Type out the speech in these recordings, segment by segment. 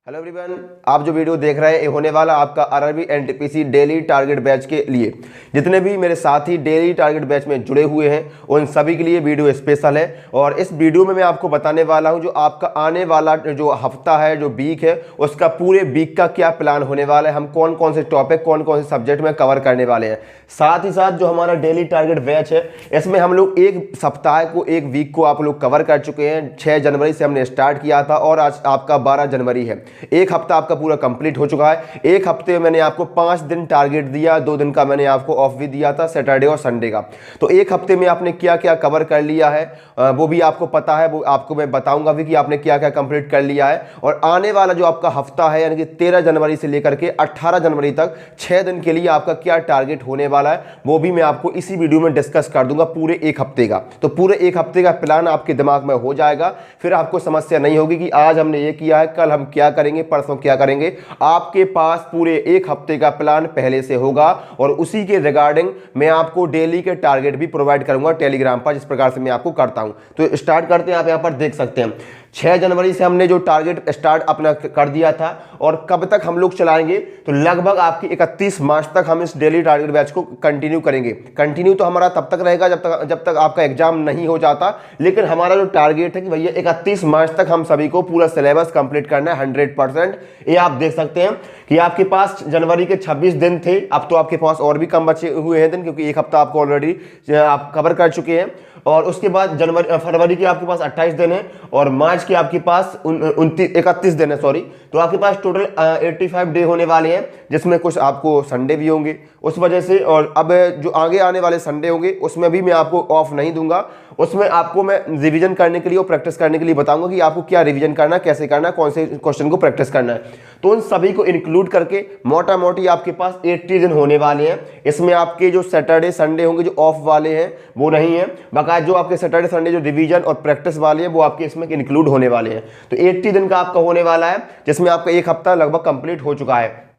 Hello everyone, आप जो video देख रहे हैं ये होने वाला आपका RRB NTPC daily target batch के लिए। जितने भी मेरे साथी डेली टारगेट बैच में जुड़े हुए हैं उन सभी के लिए वीडियो स्पेशल है। और इस वीडियो में मैं आपको बताने वाला हूं जो आपका आने वाला जो हफ्ता है, जो वीक है, उसका पूरे वीक का क्या प्लान होने वाला है, हम कौन कौन से टॉपिक कौन कौन से सब्जेक्ट में कवर करने वाले हैं। साथ ही साथ जो हमारा डेली टारगेट बैच है इसमें हम लोग एक सप्ताह को, एक वीक को आप लोग कवर कर चुके हैं। 6 जनवरी से हमने स्टार्ट किया था और आज आपका 12 जनवरी है। एक हफ्ता आपका पूरा कंप्लीट हो चुका है। एक हफ्ते में मैंने आपको 5 दिन टारगेट दिया, 2 दिन का मैंने आपको ऑफ भी दिया था, सैटरडे और संडे का। तो एक हफ्ते में आपने क्या क्या कवर कर लिया है वो भी आपको पता है, वो आपको मैं बताऊंगा भी कि आपने क्या क्या कंप्लीट कर लिया है। और आने वाला जो आपका हफ्ता है यानी कि 13 जनवरी से लेकर के 18 जनवरी तक 6 दिन के लिए आपका क्या टारगेट होने वाला है वो भी मैं आपको इसी वीडियो में डिस्कस कर दूंगा पूरे एक हफ्ते का। तो पूरे एक हफ्ते का प्लान आपके दिमाग में हो जाएगा, फिर आपको समस्या नहीं होगी कि आज हमने ये किया है, कल हम क्या करेंगे, परसों क्या करेंगे। आपके पास पूरे एक हफ्ते का प्लान पहले से होगा और उसी के रिगार्डिंग मैं आपको डेली के टारगेट भी प्रोवाइड करूंगा टेलीग्राम पर, जिस प्रकार से मैं आपको करता हूं। तो स्टार्ट करते हैं। आप यहां पर देख सकते हैं 6 जनवरी से हमने जो टारगेट स्टार्ट अपना कर दिया था और कब तक हम लोग चलाएंगे, तो लगभग आपकी 31 मार्च तक हम इस डेली टारगेट बैच को कंटिन्यू करेंगे। कंटिन्यू तो हमारा तब तक रहेगा जब तक आपका एग्जाम नहीं हो जाता, लेकिन हमारा जो टारगेट है कि भैया 31 मार्च तक हम सभी को पूरा सिलेबस कंप्लीट करना है 100%। ये आप देख सकते हैं कि आपके पास जनवरी के 26 दिन थे, अब तो आपके पास और भी कम बचे हुए हैं दिन, क्योंकि एक हफ्ता आपको ऑलरेडी आप कवर कर चुके हैं। और उसके बाद फरवरी के आपके पास 28 दिन है और मार्च के आपके पास 31 दिन है, सॉरी। तो आपके पास टोटल 85 डे होने वाले हैं, जिसमें कुछ आपको संडे भी होंगे उस वजह से। और अब जो आगे आने वाले संडे होंगे उसमें भी मैं आपको ऑफ नहीं दूंगा। उसमें आपको मैं रिवीजन करने के लिए और प्रैक्टिस करने के लिए बताऊंगा कि आपको क्या रिवीजन करना है, कैसे करना है, कौन से क्वेश्चन को प्रैक्टिस करना है। तो उन सभी को इंक्लूड करके मोटा मोटी आपके पास 80 दिन होने वाले हैं। इसमें आपके जो सैटरडे संडे होंगे जो ऑफ वाले हैं वो नहीं है, बाकायदा जो आपके सैटरडे संडे जो रिवीजन और प्रैक्टिस वाले हैं वो आपके इसमें इंक्लूड होने वाले हैं। तो 80 दिन का आपका होने वाला है, जिसमें आपका एक हफ्ता लगभग कंप्लीट हो चुका है।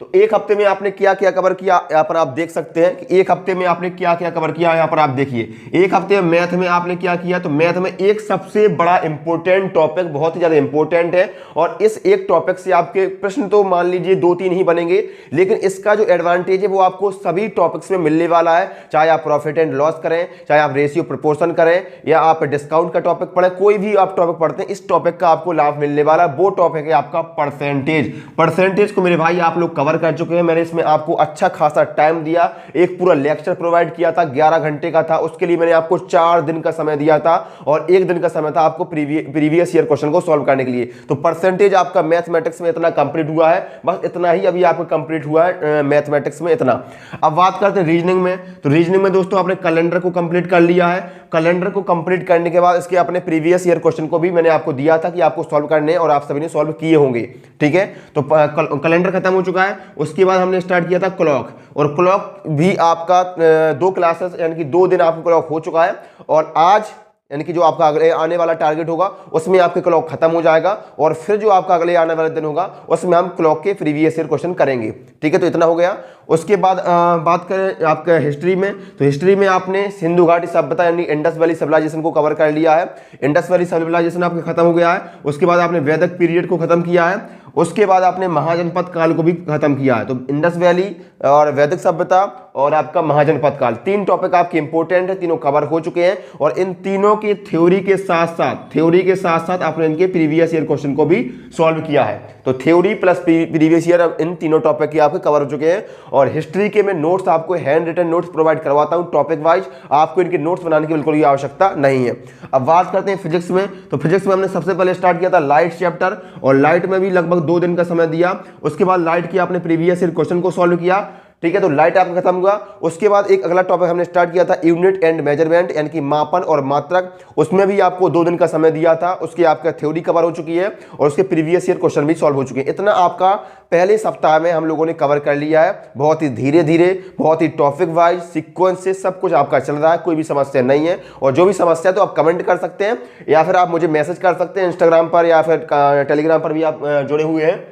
तो एक हफ्ते में आपने क्या क्या कवर किया यहाँ पर आप देख सकते हैं कि एक हफ्ते में आपने क्या क्या कवर किया। यहाँ पर आप देखिए एक हफ्ते में मैथ में आपने क्या किया, तो मैथ में एक सबसे बड़ा इंपॉर्टेंट टॉपिक, बहुत ही ज्यादा इंपॉर्टेंट है और इस एक टॉपिक से आपके प्रश्न तो मान लीजिए 2-3 ही बनेंगे, लेकिन इसका जो एडवांटेज है वो आपको सभी टॉपिक्स में मिलने वाला है। चाहे आप प्रॉफिट एंड लॉस करें, चाहे आप रेशियो प्रोपोर्शन करें, या आप डिस्काउंट का टॉपिक पढ़ें, कोई भी आप टॉपिक पढ़ते हैं इस टॉपिक का आपको लाभ मिलने वाला है। वो टॉपिक है आपका परसेंटेज को मेरे भाई आप लोग कवर कर चुके हैं। मैंने इसमें आपको अच्छा खासा टाइम दिया, एक पूरा लेक्चर प्रोवाइड किया था, 11 घंटे का था। उसके लिए मैंने आपको 4 दिन का समय दिया था और 1 दिन का समय था आपको प्रीवियस ईयर क्वेश्चन को सॉल्व करने के लिए। तो परसेंटेज आपका मैथमेटिक्स में इतना कंप्लीट हुआ है, बस इतना ही अभी आपका कंप्लीट हुआ है मैथमेटिक्स में, इतना। अब बात करते हैं रीजनिंग में। तो रीजनिंग में दोस्तों आपने कैलेंडर को कंप्लीट कर लिया है। कैलेंडर को कंप्लीट करने के बाद इसके अपने प्रीवियस ईयर क्वेश्चन को भी मैंने आपको दिया था कि आपको सॉल्व करने, और आप सभी ने सॉल्व किए होंगे, ठीक है। तो कैलेंडर खत्म हो चुका है। उसके बाद हमने स्टार्ट किया था क्लॉक, और क्लॉक भी आपका 2 क्लासेस यानी कि 2 दिन आपका क्लॉक हो चुका है। और आज यानी कि जो आपका अगले आने वाला टारगेट होगा उसमें आपके क्लॉक खत्म हो जाएगा, और फिर जो आपका अगले आने वाला दिन होगा उसमें हम क्लॉक के प्रीवियस ईयर क्वेश्चन करेंगे, ठीक है। तो इतना हो गया। उसके बाद बात करें आपका हिस्ट्री में, तो हिस्ट्री में आपने सिंधु घाटी सभ्यता यानी इंडस वैली सिविलाइजेशन को कवर कर लिया है। इंडस वैली सिविलाइजेशन आपका खत्म हो गया है। उसके बाद आपने वैदिक पीरियड को खत्म किया है। उसके बाद आपने महाजनपद काल को भी खत्म किया है। तो इंडस वैली और वैदिक सभ्यता और आपका महाजनपद काल, 3 टॉपिक आपके इंपॉर्टेंट है, तीनों कवर हो चुके हैं। और इन तीनों की थ्योरी के साथ साथ आपने इनके प्रीवियस ईयर क्वेश्चन को भी सॉल्व किया है। तो theory plus previous year in तीनों टॉपिक के आपके कवर हो चुके हैं। और हिस्ट्री के मैं नोट्स आपको हैंड रिटन नोट्स प्रोवाइड करवाता हूं टॉपिक वाइज, आपको इनके नोट्स बनाने की बिल्कुल भी आवश्यकता नहीं है। अब बात करते हैं फिजिक्स में। तो फिजिक्स में हमने सबसे पहले स्टार्ट किया था लाइट चैप्टर, और लाइट में भी लगभग 2 दिन का समय दिया। उसके बाद लाइट की आपने प्रीवियस ईयर क्वेश्चन को सॉल्व किया, ठीक है। तो लाइट आपका खत्म हुआ। उसके बाद एक अगला टॉपिक हमने स्टार्ट किया था यूनिट एंड मेजरमेंट यानी कि मापन और मात्रक। उसमें भी आपको 2 दिन का समय दिया था। उसकी आपका थ्योरी कवर हो चुकी है और उसके प्रीवियस ईयर क्वेश्चन भी सॉल्व हो चुके हैं। इतना आपका पहले सप्ताह में हम लोगों ने कवर कर लिया है। बहुत ही धीरे धीरे, बहुत ही टॉपिक वाइज सीक्वेंस से सब कुछ आपका चल रहा है, कोई भी समस्या नहीं है। और जो भी समस्या है तो आप कमेंट कर सकते हैं या फिर आप मुझे मैसेज कर सकते हैं इंस्टाग्राम पर या फिर टेलीग्राम पर भी आप जुड़े हुए हैं।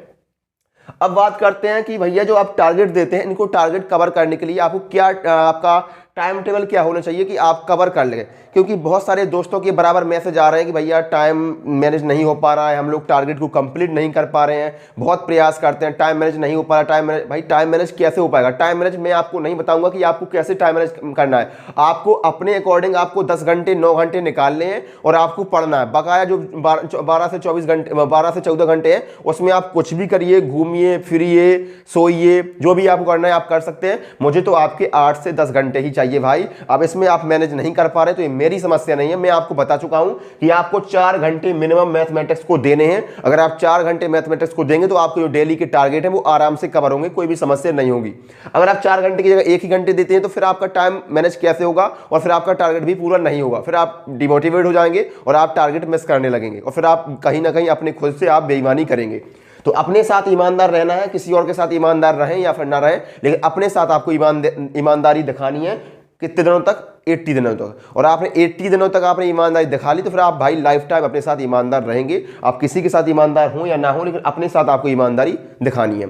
अब बात करते हैं कि भैया जो आप टारगेट देते हैं, इनको टारगेट कवर करने के लिए आपको क्या आपका टाइम टेबल क्या होना चाहिए कि आप कवर कर लें, क्योंकि बहुत सारे दोस्तों के बराबर मैसेज आ रहे हैं कि भैया टाइम मैनेज नहीं हो पा रहा है, हम लोग टारगेट को कंप्लीट नहीं कर पा रहे हैं, बहुत प्रयास करते हैं, टाइम मैनेज नहीं हो पा रहा। टाइम मैनेज, भाई टाइम मैनेज कैसे हो पाएगा? टाइम मैनेज मैं आपको नहीं बताऊंगा कि आपको कैसे टाइम मैनेज करना है। आपको अपने अकॉर्डिंग आपको 10 घंटे 9 घंटे निकालने हैं और आपको पढ़ना है। बकाया जो 12 से 24 घंटे 12 से 14 घंटे हैं उसमें आप कुछ भी करिए, घूमिए फिरिए सोइए, जो भी आपको करना है आप कर सकते हैं। मुझे तो आपके 8 से 10 घंटे ही चाहिए भाई। अब इसमें आप मैनेज नहीं कर पा रहे तो ये मेरी समस्या नहीं है। मैं आपको बता चुका हूं कि आपको 4 घंटे मिनिमम मैथमेटिक्स को देने हैं। अगर आप 4 घंटे मैथमेटिक्स को देंगे तो आपको जो डेली के टारगेट है वो आराम से कवर होंगे, कोई भी समस्या नहीं होगी। अगर आप 4 घंटे की जगह 1 ही घंटे देते हैं तो फिर आपका टाइम मैनेज कैसे होगा और फिर आपका टारगेट भी पूरा नहीं होगा। फिर आप डिमोटिवेट हो जाएंगे और आप टारगेट मिस करने लगेंगे और फिर आप कहीं ना कहीं अपने खुद से आप बेईमानी करेंगे। तो अपने साथ ईमानदार रहना है, किसी और के साथ ईमानदार रहें या फिर ना रहें, लेकिन अपने साथ आपको ईमानदारी दिखानी है। कितने दिनों तक? 80 दिनों तक। और आपने 80 दिनों तक आपने ईमानदारी दिखा ली तो फिर आप भाई लाइफ टाइम अपने साथ ईमानदार रहेंगे। आप किसी के साथ ईमानदार हो या ना हो, लेकिन अपने साथ आपको ईमानदारी दिखानी है।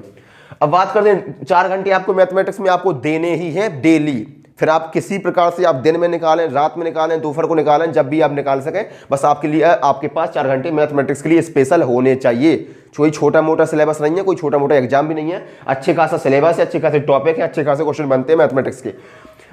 अब बात करते हैं, 4 घंटे आपको मैथमेटिक्स में आपको देने ही है डेली। फिर आप किसी प्रकार से आप दिन में निकालें, रात में निकालें, दोपहर को निकालें, जब भी आप निकाल सकें, बस आपके लिए आपके पास 4 घंटे मैथमेटिक्स के लिए स्पेशल होने चाहिए। कोई छोटा मोटा सिलेबस नहीं है, कोई छोटा मोटा एग्जाम भी नहीं है, अच्छे खासा सिलेबस है, अच्छे खासे टॉपिक है, अच्छे खासे क्वेश्चन बनते हैं मैथमेटिक्स के।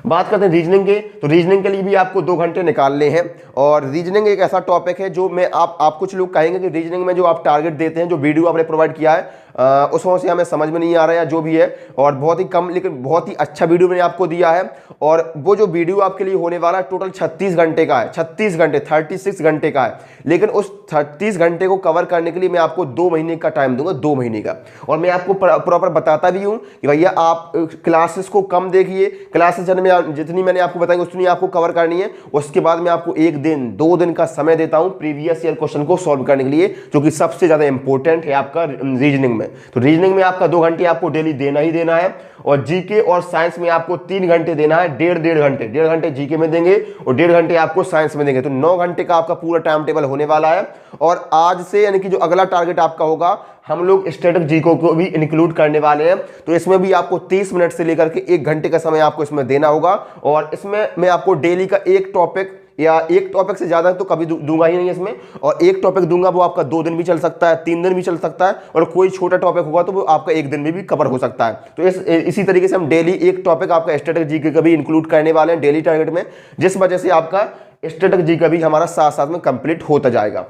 बात करते हैं रीजनिंग के, तो रीजनिंग के लिए भी आपको 2 घंटे निकालने हैं। और रीजनिंग एक ऐसा टॉपिक है जो मैं आप कुछ लोग कहेंगे कि रीजनिंग में जो आप टारगेट देते हैं, जो वीडियो आपने प्रोवाइड किया है उसमें से हमें समझ में नहीं आ रहा है या जो भी है, और बहुत ही कम लेकिन बहुत ही अच्छा वीडियो मैंने आपको दिया है। और वो जो वीडियो आपके लिए होने वाला है टोटल 36 घंटे का है, 36 घंटे 36 घंटे का है। लेकिन उस 36 घंटे को कवर करने के लिए मैं आपको 2 महीने का टाइम दूंगा, 2 महीने का। और मैं आपको प्रॉपर बताता भी हूं कि भैया आप क्लासेस को कम देखिए, क्लासेस जितनी मैंने आपको बताई उतनी आपको कवर करनी है। उसके बाद मैं आपको 1 दिन 2 दिन का समय देता हूं प्रीवियस ईयर क्वेश्चन को सॉल्व करने के लिए, जो कि सबसे ज्यादा इंपॉर्टेंट है आपका रीजनिंग में। तो रीजनिंग में आपका 2 घंटे आपको डेली देना ही देना है। और जीके और साइंस में आपको 3 घंटे देना है, 1.5 घंटे जीके में देंगे और 1.5 घंटे आपको साइंस में देंगे। तो 9 घंटे का आपका पूरा टाइम टेबल होने वाला है। और आज से यानी कि जो अगला टारगेट आपका होगा, हम लोग स्टैटिक जीके को भी इंक्लूड करने वाले हैं। तो इसमें भी आपको 30 मिनट से लेकर के 1 घंटे का समय आपको इसमें देना होगा। और इसमें मैं आपको डेली का एक टॉपिक या एक टॉपिक से ज्यादा तो कभी दूंगा ही नहीं इसमें। और एक टॉपिक दूंगा वो आपका 2 दिन भी चल सकता है, 3 दिन भी चल सकता है, और कोई छोटा टॉपिक होगा तो वो आपका 1 दिन में भी कवर हो सकता है। तो इसी तरीके से हम डेली एक टॉपिक आपका स्टैटिक जीके का भी इंक्लूड करने वाले हैं डेली टारगेट में, जिस वजह से आपका स्टैटिक जीके भी हमारा साथ साथ में कंप्लीट होता जाएगा।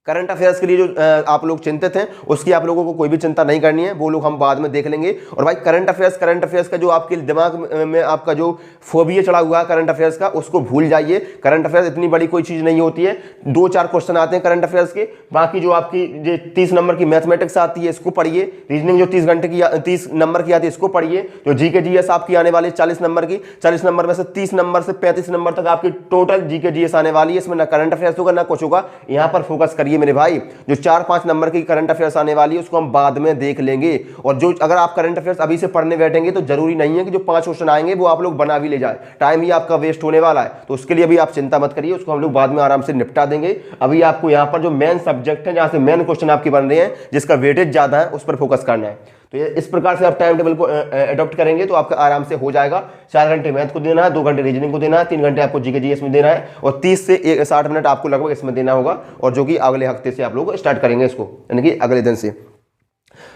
करंट अफेयर्स के लिए जो आप लोग चिंतित हैं उसकी आप लोगों को कोई भी चिंता नहीं करनी है, वो लोग हम बाद में देख लेंगे। और भाई करंट अफेयर्स का जो आपके दिमाग में आपका जो फोबिया चढ़ा हुआ है करंट अफेयर्स का, उसको भूल जाइए। करंट अफेयर्स इतनी बड़ी कोई चीज़ नहीं होती है, 2-4 क्वेश्चन आते हैं करंट अफेयर्स के। बाकी जो आपकी जो 30 नंबर की मैथमेटिक्स आती है इसको पढ़िए, रीजनिंग जो 30 घंटे की 30 नंबर की आती है इसको पढ़िए। जो जीके जीएस आपकी आने वाली 40 नंबर की, 40 नंबर में से 30 नंबर से 35 नंबर तक आपकी टोटल जीके जीएस आने वाली है। इसमें ना करंट अफेयर्स होगा ना कुछ होगा, यहाँ पर फोकस करिए मेरे भाई। जो 4-5 नंबर की करंट अफेयर्स आने वाली है उसको हम बाद में देख लेंगे। और जो अगर आप करंट अफेयर्स अभी से पढ़ने बैठेंगे तो जरूरी नहीं है कि जो 5 क्वेश्चन आएंगे वो आप लोग बना भी ले जाए, टाइम ही आपका वेस्ट होने वाला है। तो उसके लिए भी आप चिंता मत करिए, उसको हम लोग बाद में आराम से निपटा देंगे। अभी आपको यहाँ पर जो मेन सब्जेक्ट है, जहाँ से मेन क्वेश्चन आपके बन रहे हैं, जिसका वेटेज ज्यादा है, उस पर फोकस करना है। तो ये इस प्रकार से आप टाइम टेबल को अडॉप्ट करेंगे तो आपका आराम से हो जाएगा। 4 घंटे मैथ को देना है, 2 घंटे रीजनिंग को देना है, 3 घंटे आपको जीके जीएस में देना है, और 30 से 60 मिनट आपको लगभग इसमें देना होगा। और जो कि अगले हफ्ते से आप लोग स्टार्ट करेंगे इसको, यानी कि अगले दिन से।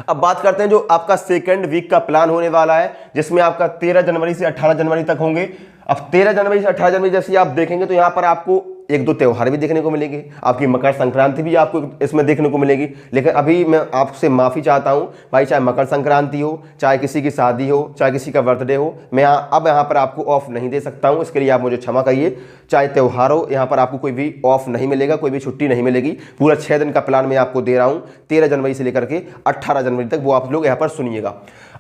अब बात करते हैं जो आपका सेकेंड वीक का प्लान होने वाला है, जिसमें आपका 13 जनवरी से 18 जनवरी तक होंगे। अब 13 जनवरी से 18 जनवरी जैसे आप देखेंगे तो यहाँ पर आपको 1-2 त्यौहार भी देखने को मिलेंगे, आपकी मकर संक्रांति भी आपको इसमें देखने को मिलेगी। लेकिन अभी मैं आपसे माफ़ी चाहता हूँ भाई, चाहे मकर संक्रांति हो, चाहे किसी की शादी हो, चाहे किसी का बर्थडे हो, मैं अब यहाँ पर आपको ऑफ नहीं दे सकता हूँ, इसके लिए आप मुझे क्षमा करिए। चाहे त्यौहार हो, यहाँ पर आपको कोई भी ऑफ नहीं मिलेगा, कोई भी छुट्टी नहीं मिलेगी। पूरा 6 दिन का प्लान मैं आपको दे रहा हूँ, 13 जनवरी से लेकर के 18 जनवरी तक, वो आप लोग यहाँ पर सुनिएगा।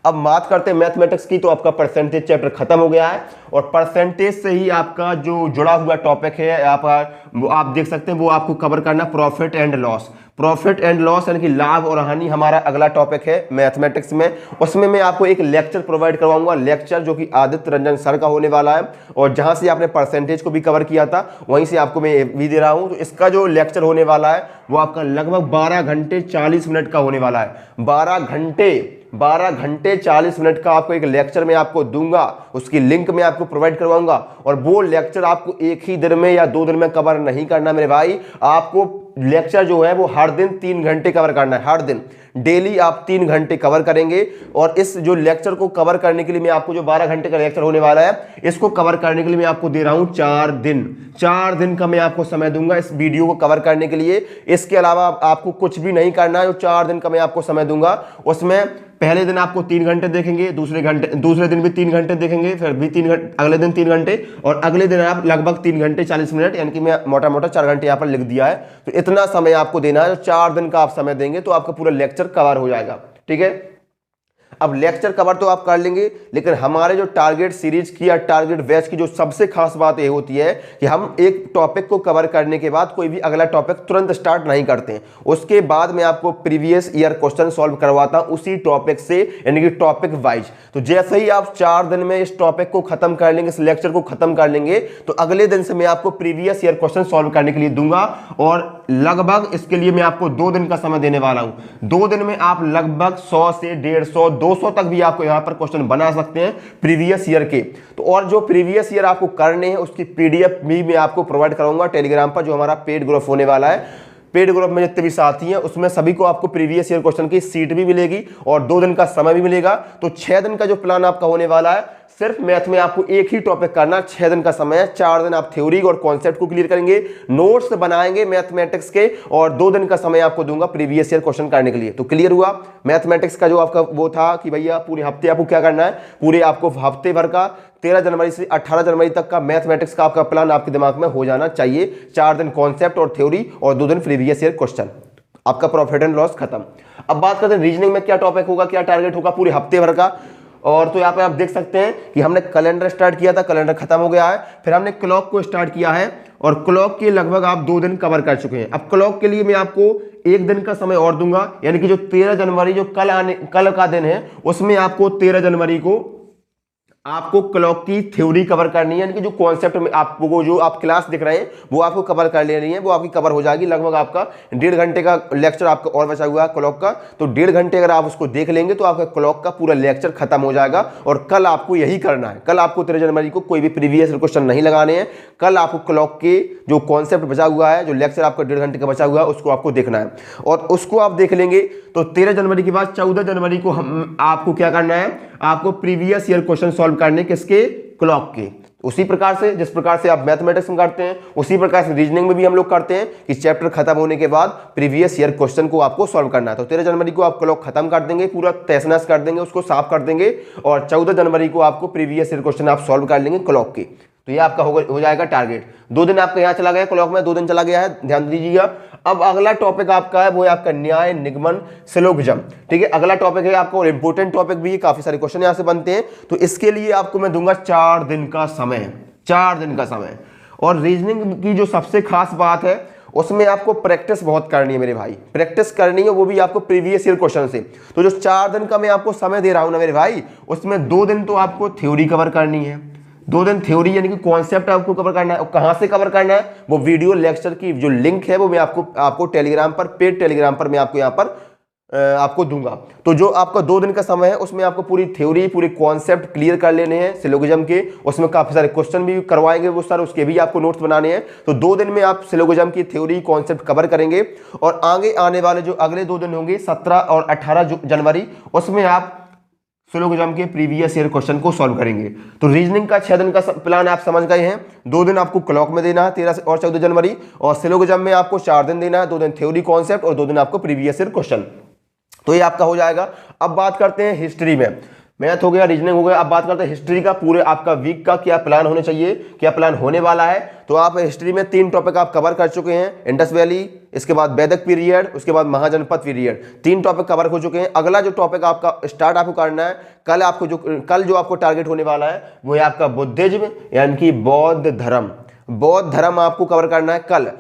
अब बात करते हैं मैथमेटिक्स की, तो आपका परसेंटेज चैप्टर खत्म हो गया है, और परसेंटेज से ही आपका जो जुड़ा हुआ टॉपिक है आप देख सकते हैं, वो आपको कवर करना profit and loss. Profit and loss यानी कि लाभ और हानि हमारा अगला टॉपिक है मैथमेटिक्स में। उसमें मैं आपको एक लेक्चर प्रोवाइड करवाऊंगा, लेक्चर जो कि आदित्य रंजन सर का होने वाला है, और जहां से आपने परसेंटेज को भी कवर किया था वहीं से आपको मैं भी दे रहा हूं। तो इसका जो लेक्चर होने वाला है वो आपका लगभग 12 घंटे 40 मिनट का होने वाला है। 12 घंटे 12 घंटे 40 मिनट का आपको एक लेक्चर मैं आपको दूंगा, उसकी लिंक मैं आपको प्रोवाइड करवाऊंगा। और वो लेक्चर आपको एक ही दिन में या 2 दिन में कवर नहीं करना मेरे भाई, आपको लेक्चर जो है वो हर दिन 3 घंटे कवर करना है। हर दिन डेली आप 3 घंटे कवर करेंगे। और इस जो लेक्चर को कवर करने के लिए मैं आपको जो 12 घंटे का लेक्चर होने वाला है, इसको कवर करने के लिए मैं आपको दे रहा हूं 4 दिन। 4 दिन का मैं आपको समय दूंगा इस वीडियो को कवर करने के लिए। इसके अलावा आपको कुछ भी नहीं करना है। जो 4 दिन का मैं आपको समय दूंगा, उसमें पहले दिन आपको 3 घंटे देखेंगे, दूसरे दिन भी 3 घंटे देखेंगे, फिर भी 3 घंटे, अगले दिन 3 घंटे, और अगले दिन आप लगभग 3 घंटे 40 मिनट, यानी कि मैं मोटा मोटा 4 घंटे यहाँ पर लिख दिया है। तो इतना समय आपको देना है। 4 दिन का आप समय देंगे तो आपका पूरा लेक्चर कवर हो जाएगा। ठीक है, अब लेक्चर कवर तो आप कर लेंगे, लेकिन हमारे जो टारगेट सीरीज की या टारगेट बैच की जो सबसे खास बात ये होती है कि हम एक टॉपिक को कवर करने के बाद कोई भी अगला टॉपिक तुरंत स्टार्ट नहीं करते हैं। उसके बाद मैं आपको प्रीवियस ईयर क्वेश्चन सॉल्व करवाता हूं उसी टॉपिक से, यानी कि टॉपिक वाइज। तो जैसे ही आप 4 दिन में इस टॉपिक को खत्म कर लेंगे, इस लेक्चर को खत्म कर लेंगे, तो अगले दिन से मैं आपको प्रीवियस ईयर क्वेश्चन सॉल्व करने के लिए दूंगा। और लगभग इसके लिए मैं आपको 2 दिन का समय देने वाला हूं। 2 दिन में आप लगभग 100 से 150 200 तक भी आपको यहां पर क्वेश्चन बना सकते हैं प्रीवियस ईयर के। तो और जो प्रीवियस ईयर आपको करने हैं उसकी पीडीएफ भी मैं आपको प्रोवाइड कराऊंगा टेलीग्राम पर, जो हमारा पेड ग्रुप होने वाला है। पेड ग्रुप में जितने भी साथी हैं उसमें सभी को आपको प्रीवियस ईयर क्वेश्चन की सीट भी मिलेगी और 2 दिन का समय भी मिलेगा। तो 6 दिन का जो प्लान आपका होने वाला है, सिर्फ मैथ में आपको एक ही टॉपिक करना, 6 दिन का समय है। 4 दिन आप थ्योरी और कॉन्सेप्ट को क्लियर करेंगे, नोट्स बनाएंगे मैथमेटिक्स के, और 2 दिन का समय आपको दूंगा प्रीवियस ईयर क्वेश्चन करने के लिए। तो क्लियर हुआ मैथमेटिक्स का जो आपका वो था कि भैया पूरे हफ्ते आपको क्या करना है, पूरे आपको हफ्ते भर का 13 जनवरी से 18 जनवरी तक का मैथमेटिक्स का आपका प्लान आपके दिमाग में हो जाना चाहिए। 4 दिन कॉन्सेप्ट और थ्योरी और 2 दिन प्रीवियस ईयर क्वेश्चन, आपका प्रॉफिट एंड लॉस खत्म। अब बात करते हैं रीजनिंग में क्या टॉपिक होगा, क्या टारगेट होगा पूरे हफ्ते भर का। और तो यहाँ पे आप देख सकते हैं कि हमने कैलेंडर स्टार्ट किया था, कैलेंडर खत्म हो गया है। फिर हमने क्लॉक को स्टार्ट किया है और क्लॉक के लगभग आप 2 दिन कवर कर चुके हैं। अब क्लॉक के लिए मैं आपको 1 दिन का समय और दूंगा, यानी कि जो 13 जनवरी जो कल का दिन है, उसमें आपको 13 जनवरी को आपको क्लॉक की थ्योरी कवर करनी है, यानी कि जो कॉन्सेप्ट में आपको जो आप क्लास दिख रहे हैं वो आपको कवर कर लेनी है, वो आपकी कवर हो जाएगी। लगभग आपका 1.5 घंटे का लेक्चर आपका और बचा हुआ है क्लॉक का। तो 1.5 घंटे अगर आप उसको देख लेंगे तो आपका क्लॉक का पूरा लेक्चर खत्म हो जाएगा। और कल आपको यही करना है, कल आपको 13 जनवरी को कोई भी प्रीवियस क्वेश्चन नहीं लगाने हैं। कल आपको क्लॉक के जो कॉन्सेप्ट बचा हुआ है, जो लेक्चर आपका 1.5 घंटे का बचा हुआ है, उसको आपको देखना है। और उसको आप देख लेंगे तो 13 जनवरी के बाद 14 जनवरी को आपको क्या करना है, आपको प्रीवियस ईयर क्वेश्चन सॉल्व करने किसके, क्लॉक के। उसी प्रकार से जिस प्रकार से आप मैथमेटिक्स में करते हैं, उसी प्रकार से रीजनिंग में भी हम लोग करते हैं कि चैप्टर खत्म होने के बाद प्रीवियस ईयर क्वेश्चन को आपको सॉल्व करना है। तो 13 जनवरी को आप क्लॉक खत्म कर देंगे, पूरा तहस-नहस कर देंगे, उसको साफ कर देंगे। और 14 जनवरी को आपको प्रीवियस ईयर क्वेश्चन आप सॉल्व कर लेंगे क्लॉक के। तो ये आपका हो जाएगा टारगेट। 2 दिन आपका यहाँ चला गया क्लॉक में, 2 दिन चला गया है, ध्यान दीजिएगा। अब अगला टॉपिक आपका है वो है आपका न्याय निगमन सिलोगिज्म। ठीक है, अगला टॉपिक है आपका और इंपॉर्टेंट टॉपिक भी है, काफी सारे क्वेश्चन यहाँ से बनते हैं। तो इसके लिए आपको मैं दूंगा 4 दिन का समय, 4 दिन का समय। और रीजनिंग की जो सबसे खास बात है उसमें आपको प्रैक्टिस बहुत करनी है मेरे भाई, प्रैक्टिस करनी है, वो भी आपको प्रीवियस ईयर क्वेश्चन से। तो जो 4 दिन का मैं आपको समय दे रहा हूं ना मेरे भाई, उसमें 2 दिन तो आपको थ्योरी कवर करनी है, 2 दिन थ्योरी यानी कि कॉन्सेप्ट आपको कवर करना है। और कहां से कवर करना है, वो वीडियो लेक्चर की जो लिंक है वो मैं आपको टेलीग्राम पर, पेड टेलीग्राम पर मैं आपको यहाँ पर आपको दूंगा। तो जो आपका 2 दिन का समय है उसमें आपको पूरी थ्योरी, पूरी कॉन्सेप्ट क्लियर कर लेने हैं सिलोगिज्म के। उसमें काफी सारे क्वेश्चन भी करवाएंगे वो सर, उसके भी आपको नोट्स बनाने हैं। तो 2 दिन में आप सिलोगिज्म की थ्योरी कॉन्सेप्ट कवर करेंगे। और आगे आने वाले जो अगले 2 दिन होंगे 17 और 18 जनवरी, उसमें आप सिलोगिज्म के प्रीवियस ईयर क्वेश्चन को सॉल्व करेंगे। तो रीजनिंग का 6 दिन का प्लान आप समझ गए हैं। 2 दिन आपको क्लॉक में देना है 13 और 14 जनवरी, और सिलोगिज्म में आपको 4 दिन देना है, 2 दिन थ्योरी कॉन्सेप्ट और 2 दिन आपको प्रीवियस ईयर क्वेश्चन। तो ये आपका हो जाएगा। अब बात करते हैं हिस्ट्री में, मैथ हो गया, रीजनिंग हो गया। अब बात करते हैं हिस्ट्री का, पूरे आपका वीक का क्या प्लान होने चाहिए, क्या प्लान होने वाला है। तो आप हिस्ट्री में 3 टॉपिक आप कवर कर चुके हैं, इंडस वैली, इसके बाद वैदिक पीरियड, उसके बाद महाजनपद पीरियड, 3 टॉपिक कवर हो चुके हैं। अगला जो टॉपिक आपका स्टार्ट आपको करना है, कल जो आपको टारगेट होने वाला है वो है आपका बुद्धिज्म, यानी कि बौद्ध धर्म। बौद्ध धर्म आपको कवर करना है कल।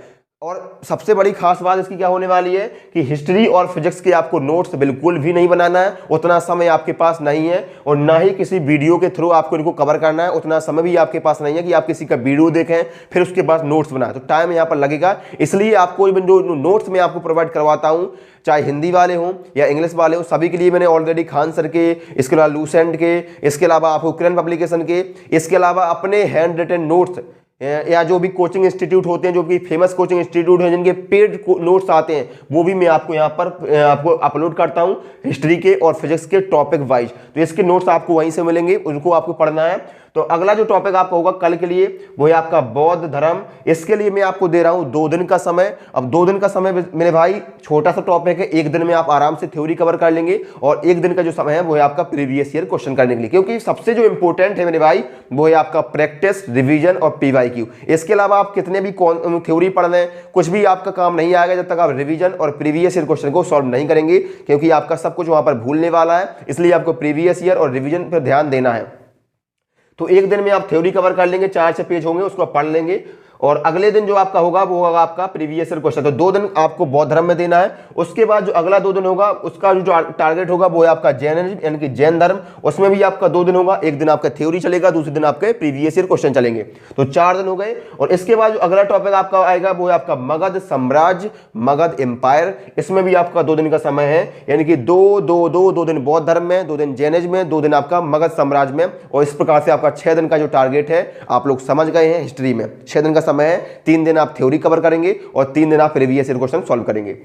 और सबसे बड़ी खास बात इसकी क्या होने वाली है कि हिस्ट्री और फिजिक्स के आपको नोट्स बिल्कुल भी नहीं बनाना है, उतना समय आपके पास नहीं है, और ना ही किसी वीडियो के थ्रू आपको इनको कवर करना है, उतना समय भी आपके पास नहीं है कि आप किसी का वीडियो देखें फिर उसके बाद नोट्स बनाएं, तो टाइम यहाँ पर लगेगा। इसलिए आपको जो नोट्स मैं आपको प्रोवाइड करवाता हूँ, चाहे हिंदी वाले हों या इंग्लिश वाले हों, सभी के लिए मैंने ऑलरेडी खान सर के, इसके अलावा लूसेंट के, इसके अलावा आपको किरण पब्लिकेशन के, इसके अलावा अपने हैंड रिटन नोट्स या जो भी कोचिंग इंस्टीट्यूट होते हैं, जो भी फेमस कोचिंग इंस्टीट्यूट हैं जिनके पेड नोट्स आते हैं, वो भी मैं आपको यहाँ पर आपको अपलोड करता हूँ हिस्ट्री के और फिजिक्स के टॉपिक वाइज। तो इसके नोट्स आपको वहीं से मिलेंगे, उनको आपको पढ़ना है। तो अगला जो टॉपिक आपका होगा कल के लिए वो है आपका बौद्ध धर्म। इसके लिए मैं आपको दे रहा हूं 2 दिन का समय। अब 2 दिन का समय मेरे भाई छोटा सा टॉपिक है, 1 दिन में आप आराम से थ्योरी कवर कर लेंगे, और 1 दिन का जो समय है वो है आपका प्रीवियस ईयर क्वेश्चन करने के लिए, क्योंकि सबसे जो इंपॉर्टेंट है मेरे भाई वो है आपका प्रैक्टिस, रिवीजन और पीवाईक्यू। इसके अलावा आप कितने भी थ्योरी पढ़ लें, कुछ भी आपका काम नहीं आएगा जब तक आप रिवीजन और प्रीवियस ईयर क्वेश्चन को सॉल्व नहीं करेंगे, क्योंकि आपका सब कुछ वहां पर भूलने वाला है। इसलिए आपको प्रीवियस ईयर और रिवीजन पर ध्यान देना है। तो 1 दिन में आप थ्योरी कवर कर लेंगे, 4-6 पेज होंगे, उसको आप पढ़ लेंगे, और अगले दिन जो आपका होगा वो होगा आपका प्रीवियस ईयर क्वेश्चन। तो 2 दिन आपको बौद्ध धर्म में देना है। उसके बाद जो अगला 2 दिन होगा उसका जो टारगेट होगा वो है आपका जैनिज्म यानी कि जैन धर्म, उसमें भी आपका 2 दिन होगा, 1 दिन आपका थ्योरी चलेगा, दूसरे दिन आपके प्रीवियस ईयर क्वेश्चन चलेंगे, तो 4 दिन हो गए। और इसके बाद जो अगला टॉपिक आपका आएगा वो है आपका मगध साम्राज्य, मगध एम्पायर। इसमें भी आपका 2 दिन का समय है, यानी कि 2 दिन बौद्ध धर्म में, 2 दिन जैनिज्म में, 2 दिन आपका मगध साम्राज्य में, और इस प्रकार से आपका 6 दिन का जो टारगेट है आप लोग समझ गए हैं। हिस्ट्री में 6 दिन का समय है, 3 दिन आप थ्योरी कवर करेंगे और 3 दिन आप प्रीवियस ईयर क्वेश्चन सॉल्व करेंगे।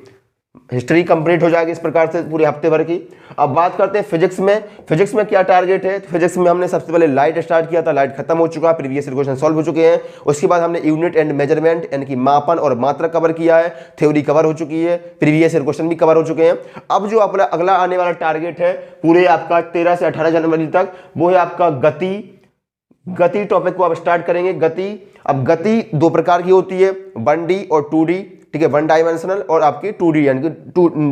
हिस्ट्री कंप्लीट हो जाएगी इस प्रकार से पूरे हफ्ते भर की। अब बात करते हैं फिजिक्स में। फिजिक्स में क्या टारगेट है? फिजिक्स में हमने सबसे पहले लाइट स्टार्ट किया था, लाइट खत्म हो चुका, प्रीवियस ईयर क्वेश्चन सॉल्व हो चुके हैं। उसके बाद हमने यूनिट एंड मेजरमेंट यानी कि मापन और मात्रा कवर किया है, थ्योरी कवर हो चुकी है, प्रीवियस ईयर क्वेश्चन भी कवर हो चुके हैं। अब जो अपना अगला आने वाला टारगेट है पूरे आपका 13 से 18 जनवरी तक, वो है आपका गति टॉपिक को आप स्टार्ट करेंगे। गति, अब गति 2 प्रकार की होती है, 1D और 2D, ठीक है, 1 डायमेंशनल और आपकी 2D यानी कि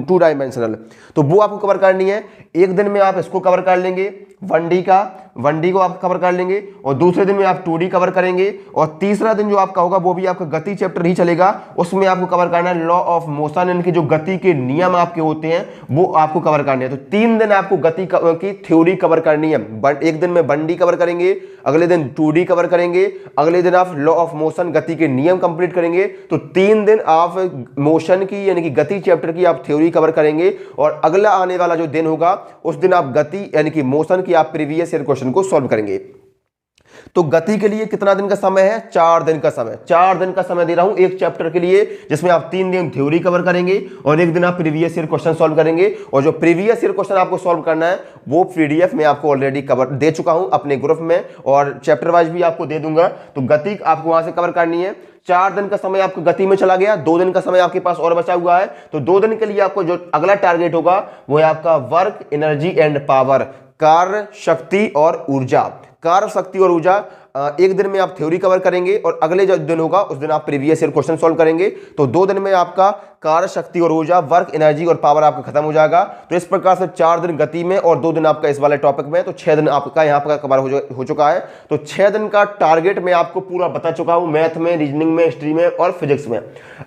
2 डायमेंशनल। तो वो आपको कवर करनी है। 1 दिन में आप इसको कवर कर लेंगे, 1D को आप कवर कर लेंगे, और दूसरे दिन में आप 2D कवर करेंगे, और तीसरा दिन जो आपका होगा वो भी आपका गति चैप्टर ही चलेगा। उसमें आपको कवर करना है लॉ ऑफ मोशन, यानी कि जो गति के नियम आपके होते हैं वो आपको कवर करने हैं। तो 3 दिन आपको गति की थ्योरी कवर करनी है। 1 दिन में 1D कवर करेंगे, अगले दिन 2D कवर करेंगे, अगले दिन आप लॉ ऑफ मोशन गति के नियम कंप्लीट करेंगे। तो 3 दिन आप मोशन की यानी कि गति चैप्टर की आप थ्योरी कवर करेंगे, और अगला आने वाला जो दिन होगा उस दिन आप गति यानी कि मोशन की आप प्रीवियस ईयर क्वेश्चन को सॉल्व करेंगे। तो गति के लिए कितना दिन का समय है? 4 दिन का समय। 4 दिन का समय दे रहा हूं एक चैप्टर के लिए, जिसमें आप 3 दिन थ्योरी कवर करेंगे और 1 दिन आप प्रीवियस ईयर क्वेश्चन सॉल्व करेंगे। और जो प्रीवियस ईयर क्वेश्चन आपको सॉल्व करना है वो पीडीएफ में आपको ऑलरेडी कवर दे चुका हूं अपने ग्रुप में, और चैप्टर वाइज भी आपको दे दूंगा। तो गति आपको वहां से कवर करनी है। 4 दिन का समय आपको गति में चला गया, 2 दिन का समय आपके पास और बचा हुआ है। तो 2 दिन के लिए आपको जो अगला टारगेट होगा वो है आपका वर्क, एनर्जी एंड पावर, कार्य, शक्ति और ऊर्जा। कार्य, शक्ति और ऊर्जा 1 दिन में आप थ्योरी कवर करेंगे, और अगले जो दिन होगा उस दिन आप प्रीवियस ईयर क्वेश्चन सॉल्व करेंगे। तो 2 दिन में आपका कार्य, शक्ति और ऊर्जा, वर्क, एनर्जी और पावर आपका खत्म हो जाएगा। तो इस प्रकार से 4 दिन गति में और 2 दिन आपका इस वाले टॉपिक में, तो 6 दिन आपका यहाँ पर कवर हो चुका है। तो 6 दिन का टारगेट मैं आपको पूरा बता चुका हूं, मैथ में, रीजनिंग में, हिस्ट्री में और फिजिक्स में।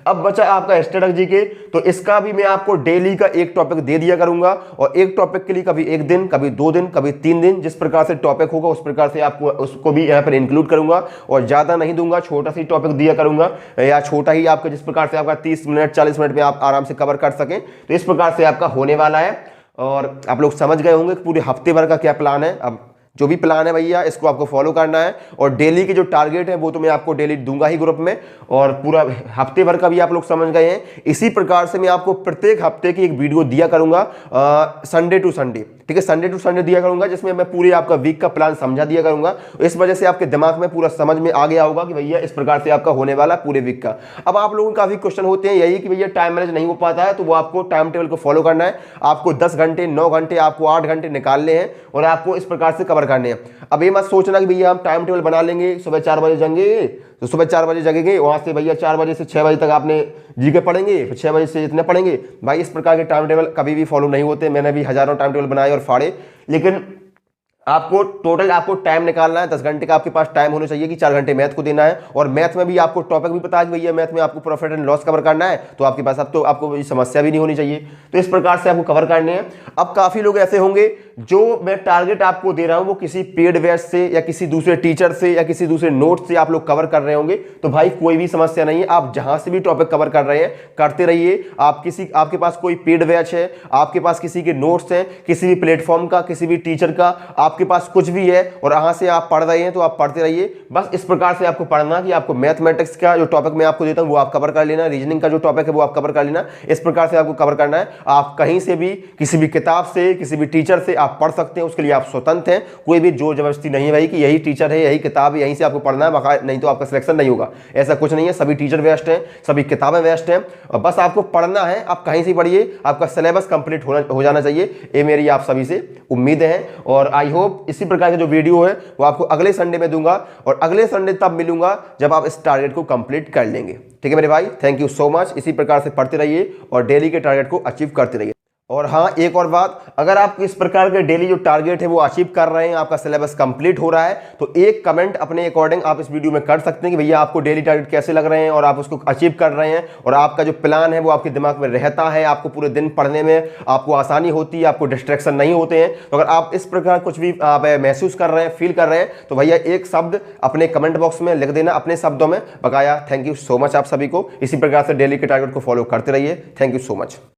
अब बचा आपका स्ट्रेटजी के, तो इसका भी मैं आपको डेली का एक टॉपिक दे दिया करूंगा, और एक टॉपिक के लिए कभी 1 दिन, कभी 2 दिन, कभी 3 दिन, जिस प्रकार से टॉपिक होगा उस प्रकार से आपको उसको भी यहाँ पर इंक्लूड करूंगा। और ज्यादा नहीं दूंगा, छोटा सी टॉपिक दिया करूंगा, या छोटा ही आपका जिस प्रकार से आपका 30 मिनट 40 मिनट में आप आराम से कवर कर सकें। तो इस प्रकार से आपका होने वाला है, और आप लोग समझ गए होंगे पूरे हफ्ते भर का क्या प्लान है। अब जो भी प्लान है भैया इसको आपको फॉलो करना है, और डेली के जो टारगेट है वो तो मैं आपको डेली दूंगा ही ग्रुप में, और पूरा हफ्ते भर का भी आप लोग समझ गए हैं। इसी प्रकार से मैं आपको प्रत्येक हफ्ते की एक वीडियो दिया करूंगा, संडे टू संडे, ठीक है, संडे टू संडे दिया करूंगा, जिसमें मैं पूरे आपका वीक का प्लान समझा दिया करूंगा। इस वजह से आपके दिमाग में पूरा समझ में आ गया होगा कि भैया इस प्रकार से आपका होने वाला पूरे वीक का। अब आप लोगों को काफी क्वेश्चन होते हैं यही कि भैया टाइम मैनेज नहीं हो पाता है, तो वो आपको टाइम टेबल को फॉलो करना है। आपको 10 घंटे, 9 घंटे, आपको 8 घंटे निकालने हैं, और आपको इस प्रकार से कवर करने हैं। अब ये मत सोचना कि भैया हम टाइम टेबल बना लेंगे, सुबह 4 बजे जगेंगे, तो सुबह 4 बजे जगेंगे, वहां से भैया 4 बजे से 6 बजे तक आपने जीके पढ़ेंगे, फिर 6 बजे से इतने पढ़ेंगे। भाई इस प्रकार के टाइम टेबल कभी भी फॉलो नहीं होते। मैंने भी हजारों टाइम टेबल बनाए और फाड़े, लेकिन आपको टोटल आपको टाइम निकालना है, 10 घंटे का आपके पास टाइम होना चाहिए कि 4 घंटे मैथ को देना है। और मैथ में भी आपको टॉपिक भी पता है कि भैया मैथ में आपको प्रॉफिट एंड लॉस कवर करना है, तो आपके पास अब तो आपको समस्या भी नहीं होनी चाहिए। तो इस प्रकार से आपको कवर करने हैं। अब काफी लोग ऐसे होंगे जो मैं टारगेट आपको दे रहा हूं वो किसी पेड बैच से या किसी दूसरे टीचर से या किसी दूसरे नोट से आप लोग कवर कर रहे होंगे। तो भाई कोई भी समस्या नहीं है, आप जहां से भी टॉपिक कवर कर रहे हैं करते रहिए। आपके पास कोई पेड बैच है, आपके पास किसी के नोट्स हैं, किसी भी प्लेटफॉर्म का, किसी भी टीचर का, आपके पास कुछ भी है और वहां से आप पढ़ रहे हैं तो आप पढ़ते रहिए। बस इस प्रकार से आपको पढ़ना कि आपको मैथमेटिक्स का जो टॉपिक मैं आपको देता हूं वो आप कवर कर लेना, रीजनिंग का जो टॉपिक है वो आप कवर कर लेना। इस प्रकार से आपको कवर करना है। आप कहीं से भी किसी भी किताब से किसी भी टीचर से आप पढ़ सकते हैं, उसके लिए आप स्वतंत्र हैं। कोई भी जोर जबरदस्ती नहीं है भाई कि यही टीचर है, यही किताब है, यहीं से आपको पढ़ना है, नहीं तो आपका सिलेक्शन नहीं होगा। ऐसा कुछ नहीं है, सभी टीचर बेस्ट हैं, सभी किताबें बेस्ट हैं और बस आपको पढ़ना है। आप कहीं से पढ़िए, आपका सिलेबस कंप्लीट हो जाना चाहिए, ये मेरी आप सभी से उम्मीद है। और आई होप इसी प्रकार का जो वीडियो है वो आपको अगले संडे में दूंगा और अगले संडे तब मिलूंगा जब आप इस टारगेट को कंप्लीट कर लेंगे। ठीक है मेरे भाई, थैंक यू सो मच। इसी प्रकार से पढ़ते रहिए और डेली के टारगेट को अचीव करते रहिए। और हाँ, एक और बात, अगर आप इस प्रकार के डेली जो टारगेट है वो अचीव कर रहे हैं, आपका सिलेबस कंप्लीट हो रहा है, तो एक कमेंट अपने अकॉर्डिंग आप इस वीडियो में कर सकते हैं कि भैया आपको डेली टारगेट कैसे लग रहे हैं और आप उसको अचीव कर रहे हैं और आपका जो प्लान है वो आपके दिमाग में रहता है, आपको पूरे दिन पढ़ने में आपको आसानी होती है, आपको डिस्ट्रैक्शन नहीं होते हैं। तो अगर आप इस प्रकार कुछ भी आप महसूस कर रहे हैं, फील कर रहे हैं, तो भैया एक शब्द अपने कमेंट बॉक्स में लिख देना अपने शब्दों में बकाया। थैंक यू सो मच आप सभी को। इसी प्रकार से डेली के टारगेट को फॉलो करते रहिए। Thank you so much.